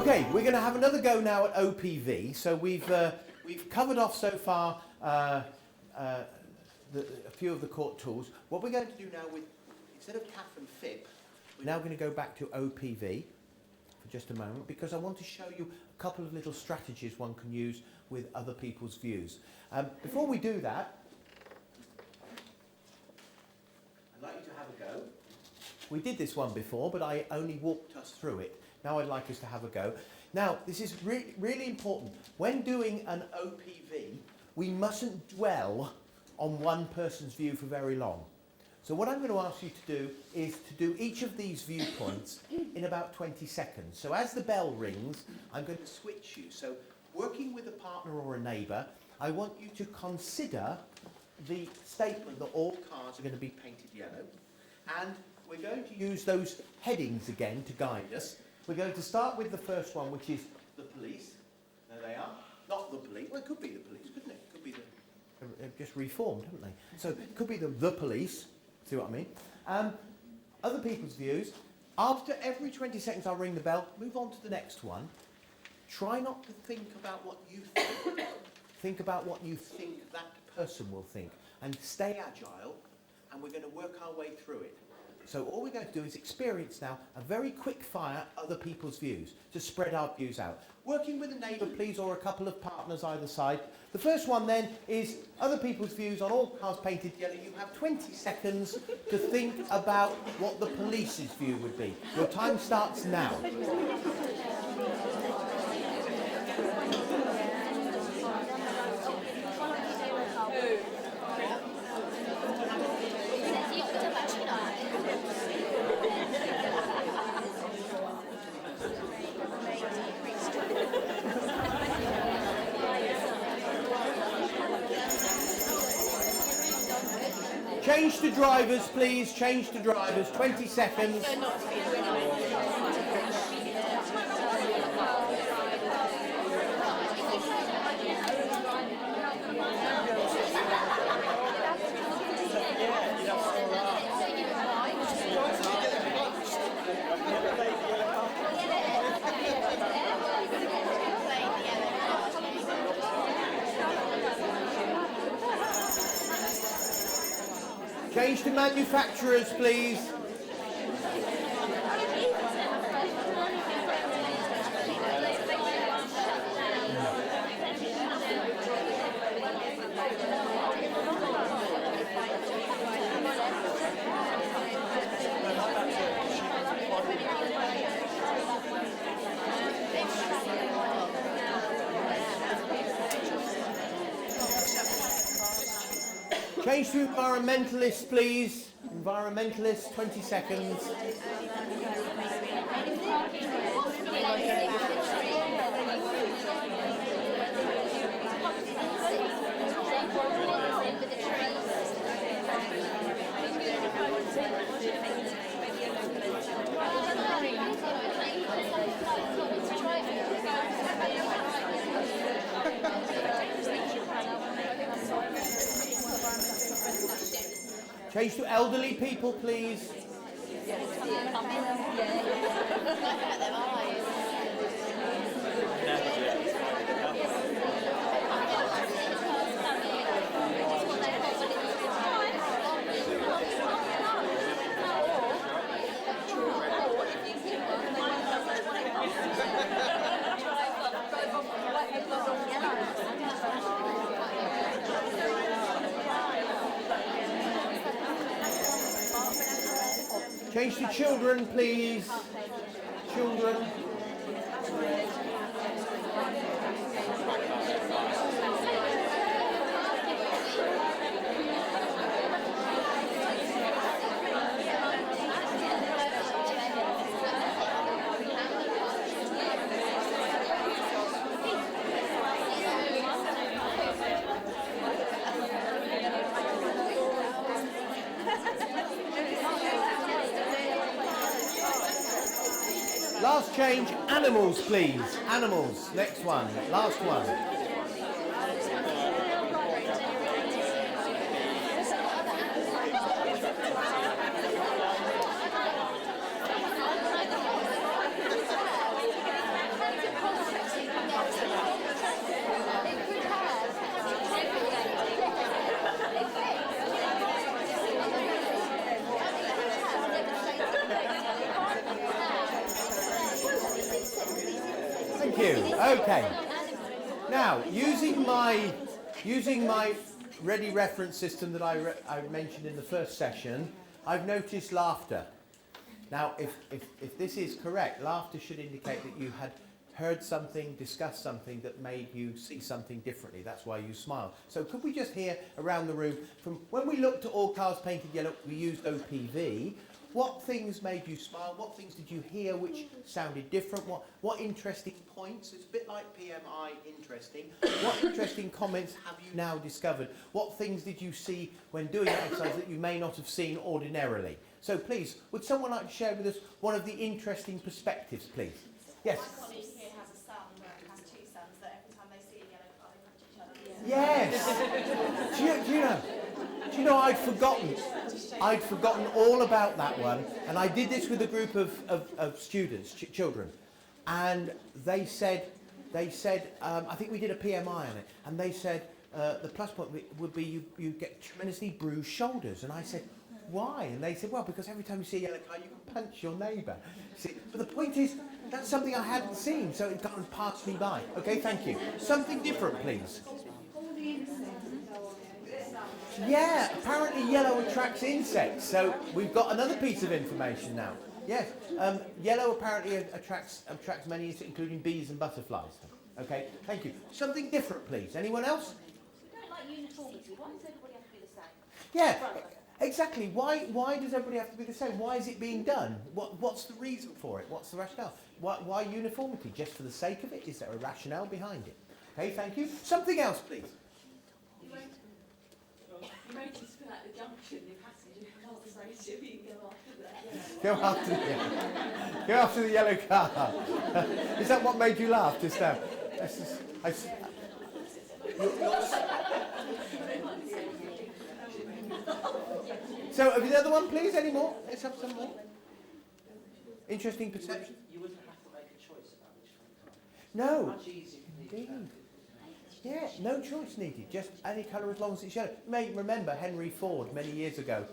Okay, we're going to have another go now at OPV. So we've covered off so far a few of the Cort tools. What we're going to do now, instead of CAF and FIP, we're now going to go back to OPV for just a moment, because I want to show you a couple of little strategies one can use with other people's views. Before we do that, I'd like you to have a go. We did this one before, but I only walked us through it. Now I'd like us to have a go. Now, this is really important. When doing an OPV, we mustn't dwell on one person's view for very long. So what I'm going to ask you to do is to do each of these viewpoints in about 20 seconds. So as the bell rings, I'm going to switch you. So working with a partner or a neighbour, I want you to consider the statement that all cars are going to be painted yellow. And we're going to use those headings again to guide us. We're going to start with the first one, which is the police. There they are. Not the police. Well, it could be the police, couldn't it? It could be the... They've just reformed, haven't they? So it could be the police. See what I mean? Other people's views. After every 20 seconds I'll ring the bell. Move on to the next one. Try not to think about what you think. Think about what you think that person will think. And stay agile, and we're going to work our way through it. So all we're going to do is experience now a very quick fire other people's views to spread our views out. Working with a neighbour, please, or a couple of partners either side. The first one then is other people's views on all cars painted yellow. You have 20 seconds to think about what the police's view would be. Your time starts now. Change to drivers, please. Change to drivers. 20 seconds. Change to manufacturers, please. Change to environmentalists, please. Environmentalists, 20 seconds. Change to elderly people, please. Change to children, please. Children. Last change, animals, please. Animals. Next one. Last one. you. Okay. Now, using my ready reference system that I mentioned in the first session, I've noticed laughter. Now, if this is correct, laughter should indicate that you had heard something, discussed something that made you see something differently. That's why you smiled. So could we just hear around the room, from when we looked at all cars painted yellow, we used OPV. What things made you smile? What things did you hear which sounded different? What interesting points? It's a bit like PMI, interesting. What interesting comments have you now discovered? What things did you see when doing that exercise that you may not have seen ordinarily? So please, would someone like to share with us one of the interesting perspectives, please? Yes. My colleague here has a son that has two sons that every time they see a yellow car, they punch each other. Yes. do you know I'd forgotten all about that one, and I did this with a group of students, children, and they said I think we did a PMI on it, and they said the plus point would be you get tremendously bruised shoulders, and I said, why? And they said, well, because every time you see a yellow car, you can punch your neighbour. See, but the point is, that's something I hadn't seen, so it kind of passed me by. Okay, thank you. Something different, please. Yeah, apparently yellow attracts insects, so we've got another piece of information now. Yes, yellow apparently attracts many insects, including bees and butterflies. Okay, thank you. Something different, please. Anyone else? We don't like uniformity. Why does everybody have to be the same? Yeah. Exactly. Why does everybody have to be the same? Why is it being done? What's the reason for it? What's the rationale? Why uniformity? Just for the sake of it? Is there a rationale behind it? Okay, thank you. Something else, please. You notice at the junction, the passenger cars ratio, you go after that. Go after the yellow car. Is that what made you laugh just now? So, have you the other one, please? Any more? Let's have some more. Interesting perception. You wouldn't have to make a choice about which one. No. Much easier for the Indeed. Yeah, no choice needed. Just any colour as long as it's yellow. You may remember Henry Ford many years ago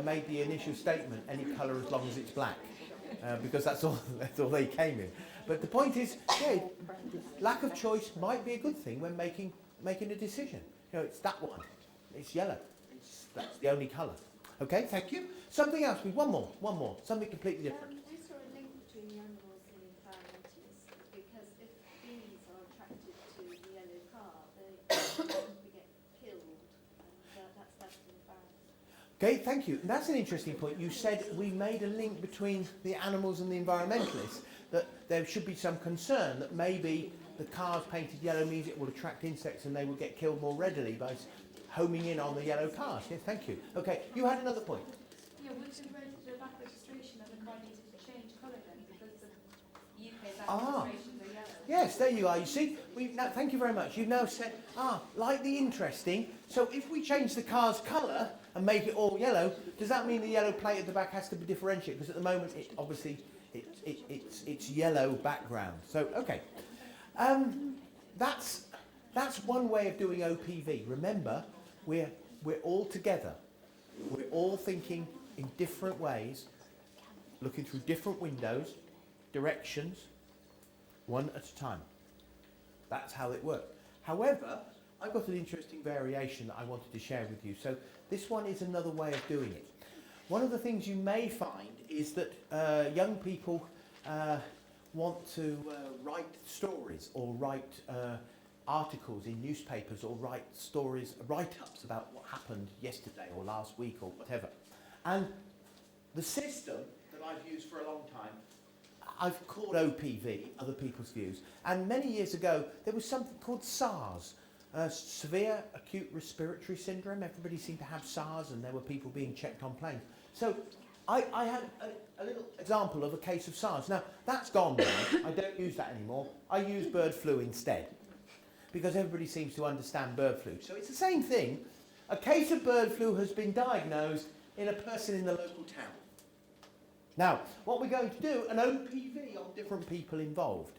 made the initial statement: any colour as long as it's black, because that's all they came in. But the point is, yeah, lack of choice might be a good thing when making a decision. You know, it's that one. It's yellow. That's the only colour. Okay, thank you. Something else, please. One more. Something completely different. Is there a link between the animals and the environmentalists? Because if bees are attracted to the yellow car, they get killed, and that's the environment. Okay, thank you. And that's an interesting point. You said we made a link between the animals and the environmentalists, that there should be some concern that maybe the cars painted yellow means it will attract insects and they will get killed more readily by homing in on the yellow cars. Yes, thank you. Okay, you had another point. Yeah, would the back registration of the car need to change colour then, because the UK back registrations are yellow? Yes, there you are. You see, thank you very much. You've now said, like the interesting. So if we change the car's colour and make it all yellow, does that mean the yellow plate at the back has to be differentiated? Because at the moment, it's yellow background. So okay, that's one way of doing OPV. Remember, we're all together. We're all thinking in different ways, looking through different windows, directions, one at a time. That's how it works. However, I've got an interesting variation that I wanted to share with you. So this one is another way of doing it. One of the things you may find is that young people want to write stories or write articles in newspapers or write stories, write-ups about what happened yesterday or last week or whatever. And the system that I've used for a long time, I've called OPV, other people's views, and many years ago there was something called SARS, severe acute respiratory syndrome. Everybody seemed to have SARS and there were people being checked on planes. So I had a little example of a case of SARS. Now that's gone now, I don't use that anymore, I use bird flu instead, because everybody seems to understand bird flu. So it's the same thing. A case of bird flu has been diagnosed in a person in the local town. Now, what we're going to do, an OPV on different people involved.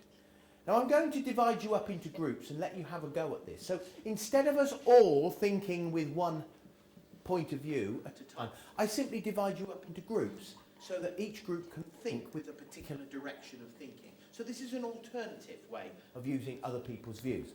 Now, I'm going to divide you up into groups and let you have a go at this. So instead of us all thinking with one point of view at a time, I simply divide you up into groups so that each group can think with a particular direction of thinking. So this is an alternative way of using other people's views.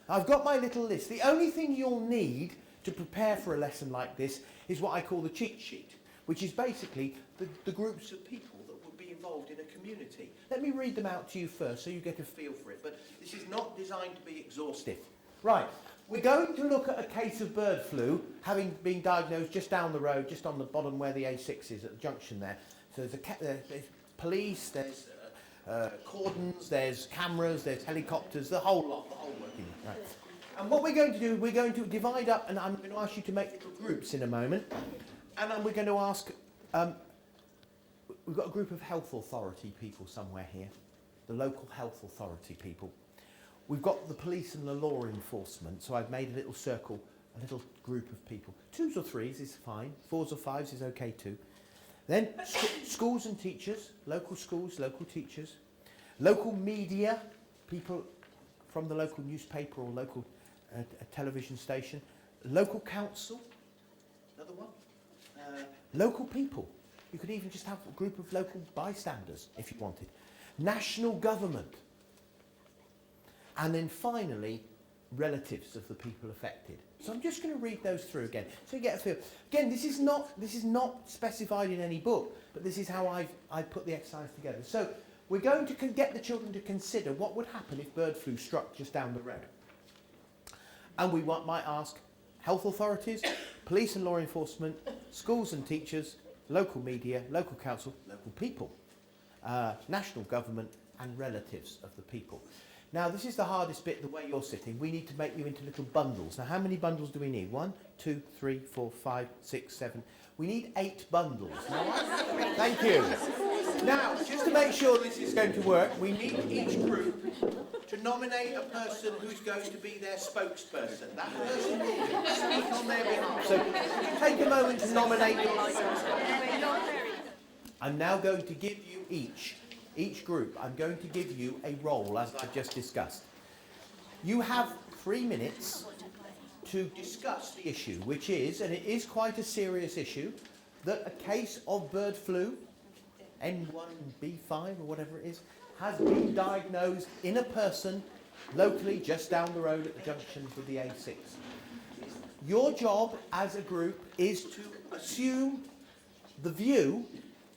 I've got my little list. The only thing you'll need to prepare for a lesson like this is what I call the cheat sheet, which is basically the groups of people that would be involved in a community. Let me read them out to you first so you get a feel for it, but this is not designed to be exhaustive. Right, we're going to look at a case of bird flu, having been diagnosed just down the road, just on the bottom where the A6 is at the junction there. So there's police, there's cordons, there's cameras, there's helicopters, the whole lot, the whole working. Right. And what we're going to do, we're going to divide up, and I'm going to ask you to make little groups in a moment. And then we're going to ask, we've got a group of health authority people somewhere here, the local health authority people. We've got the police and the law enforcement, so I've made a little circle, a little group of people. 2s or 3s is fine, 4s or 5s is okay too. Then schools and teachers, local schools, local teachers, local media, people from the local newspaper or local television station, local council, another one, local people. You could even just have a group of local bystanders if you wanted. National government. And then finally, relatives of the people affected. So I'm just going to read those through again, so you get a feel. Again, this is not specified in any book, but this is how I've put the exercise together. So we're going to get the children to consider what would happen if bird flu struck just down the road. And we might ask health authorities, police and law enforcement, schools and teachers, local media, local council, local people, national government, and relatives of the people. Now, this is the hardest bit, the way you're sitting. We need to make you into little bundles. Now, how many bundles do we need? 1, 2, 3, 4, 5, 6, 7. We need 8 bundles. Thank you. Now, just to make sure this is going to work, we need each group to nominate a person who's going to be their spokesperson. That person will speak on their behalf. So, take a moment to nominate your spokesperson. I'm now going to give you each group, I'm going to give you a role, as I've just discussed. You have 3 minutes to discuss the issue, which is, and it is quite a serious issue, that a case of bird flu, N1B5 or whatever it is, has been diagnosed in a person locally just down the road at the junction with the A6. Your job as a group is to assume the view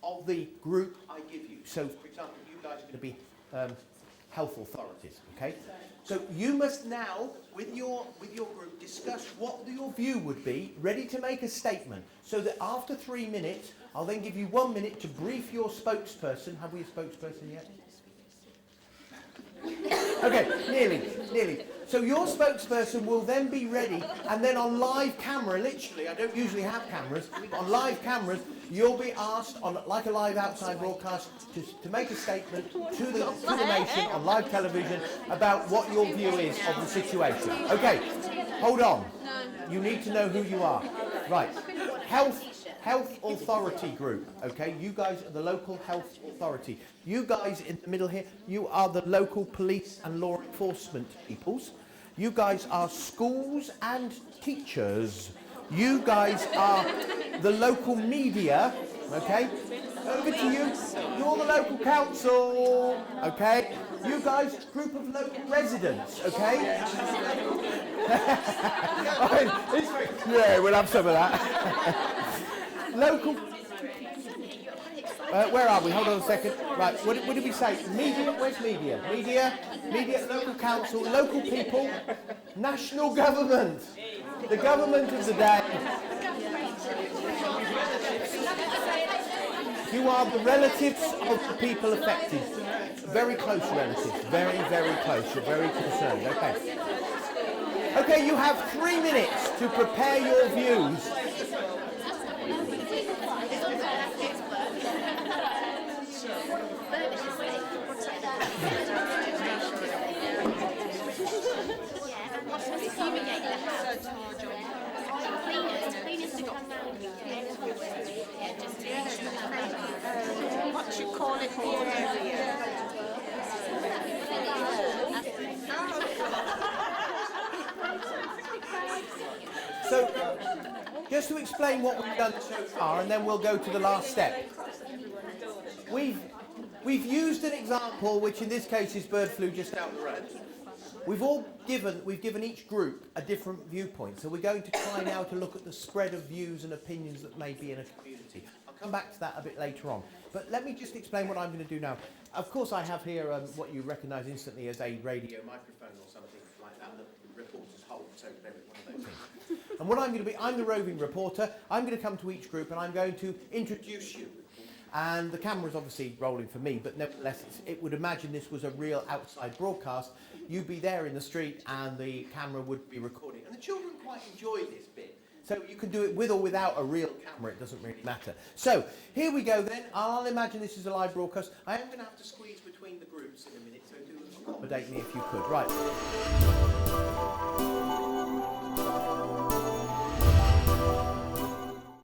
of the group I give you. So, for example, you guys are going to be health authorities, okay? So you must now, with your group, discuss what your view would be, ready to make a statement, so that after 3 minutes, I'll then give you 1 minute to brief your spokesperson. Have we a spokesperson yet? Okay, nearly. So your spokesperson will then be ready, and then on live camera, literally, I don't usually have cameras, but on live cameras, you'll be asked, on like a live outside broadcast, to make a statement to the nation on live television about what your view is of the situation. Okay, hold on. You need to know who you are. Right, health authority group, okay? You guys are the local health authority. You guys in the middle here, you are the local police and law enforcement peoples. You guys are schools and teachers. You guys are the local media, okay? Over to you. You're the local council, okay? You guys, group of local residents, okay? Yeah, we'll have some of that. Local. Where are we? Hold on a second. Right, what did we say? Media? Where's media? Media, local council, local people, national government. The government of the day. You are the relatives of the people affected. Very close relatives. Very, very close. You're very concerned. Okay. Okay, you have 3 minutes to prepare your views. What you call it here? So, just to explain what we've done so far, and then we'll go to the last step. we've used an example, which in this case is bird flu just down the road. We've given each group a different viewpoint, so we're going to try now to look at the spread of views and opinions that may be in a community. I'll come back to that a bit later on, but let me just explain what I'm going to do now. Of course, I have here what you recognise instantly as a radio microphone or something like that that reporters hold, so there is one of those things. And what I'm going to be, I'm the roving reporter. I'm going to come to each group and I'm going to introduce you. And the camera's obviously rolling for me, but nevertheless, it would imagine this was a real outside broadcast. You'd be there in the street and the camera would be recording. And the children quite enjoy this bit. So you can do it with or without a real camera, it doesn't really matter. So here we go then. I'll imagine this is a live broadcast. I am going to have to squeeze between the groups in a minute, so do accommodate me if you could. Right.